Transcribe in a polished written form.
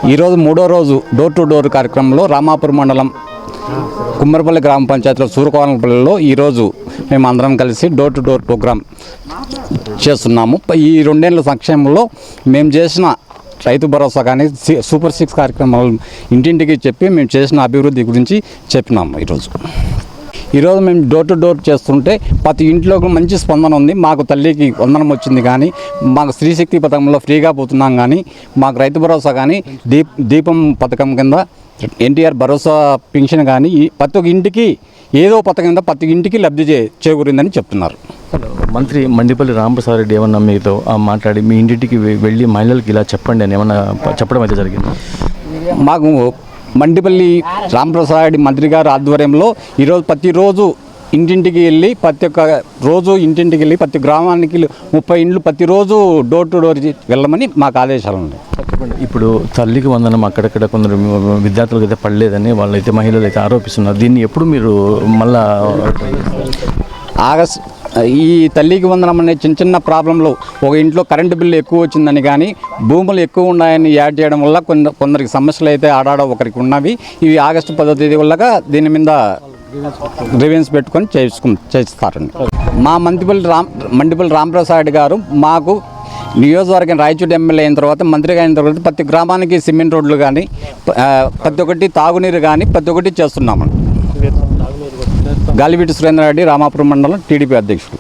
ఈరోజు మూడో రోజు డోర్ టు డోర్ కార్యక్రమంలో రామాపురం మండలం కుమ్మరపల్లి గ్రామ పంచాయతీలో సూరకోనపల్లిలో ఈరోజు మేము అందరం కలిసి డోర్ టు డోర్ ప్రోగ్రాం చేస్తున్నాము. ఈ 2 ఏళ్ల సంక్షేమంలో మేము చేసిన రైతు భరోసా కానీ సూపర్ 6 కార్యక్రమాలు ఇంటింటికి చెప్పి మేము చేసిన అభివృద్ధి గురించి చెప్పినాము. ఈరోజు మేము డోర్ టు డోర్ చేస్తుంటే ప్రతి ఇంట్లో మంచి స్పందన ఉంది. మాకు తల్లికి వందనం వచ్చింది కానీ, మాకు స్త్రీశక్తి పథకంలో ఫ్రీగా పోతున్నాం కానీ, మాకు రైతు భరోసా కానీ, దీపం పథకం కింద ఎన్టీఆర్ భరోసా పింఛన్ కానీ ప్రతి ఒక్క ఇంటికి ఏదో పథకం కింద ప్రతి ఇంటికి లబ్ధి చేకూరిందని చెప్తున్నారు. మంత్రి మండిపల్లి రామప్రసాద్ రెడ్డి ఏమన్నా మీతో మాట్లాడి మీ ఇంటికి వెళ్ళి మహిళలకు ఇలా చెప్పండి అని ఏమన్నా చెప్పడం అయితే జరిగింది? మాకు మండిపల్లి రామప్రసాద్ మంత్రి గారి ఆధ్వర్యంలో ఈరోజు ప్రతిరోజు ఇంటింటికి వెళ్ళి ప్రతి గ్రామానికి 30 ఇండ్లు ప్రతిరోజు డోర్ టు డోర్ వెళ్ళమని మాకు ఆదేశాలు ఉన్నాయి. ఇప్పుడు తల్లికి వందనం అక్కడక్కడ కొందరు విద్యార్థులకు అయితే పడలేదని వాళ్ళైతే మహిళలు అయితే ఆరోపిస్తున్నారు. దీన్ని ఎప్పుడు మీరు మళ్ళా ఈ తల్లికి వందనం అనే చిన్న ప్రాబ్లంలో ఒక ఇంట్లో కరెంటు బిల్లు ఎక్కువ వచ్చిందని కానీ భూములు ఎక్కువ ఉన్నాయని యాడ్ చేయడం వల్ల కొందరికి సమస్యలు అయితే ఒకరికి ఉన్నవి. ఇవి ఆగస్టు 10వ తేదీ వల్ల దీని మీద గ్రీవెన్స్ పెట్టుకొని చేస్తారండి. మా మండిపల్లి రామప్రసాద్ గారు మాకు నియోజకవర్గం రాయచూటి ఎమ్మెల్యే అయిన తర్వాత మంత్రిగా అయిన తర్వాత ప్రతి గ్రామానికి సిమెంట్ రోడ్లు కానీ ప్రతి ఒక్కటి తాగునీరు కానీ ప్రతి ఒక్కటి చేస్తున్నామండి. గాలివీటి సురేంద్ర రెడ్డి, రామాపురం మండలం టీడీపీ అధ్యక్షుడు.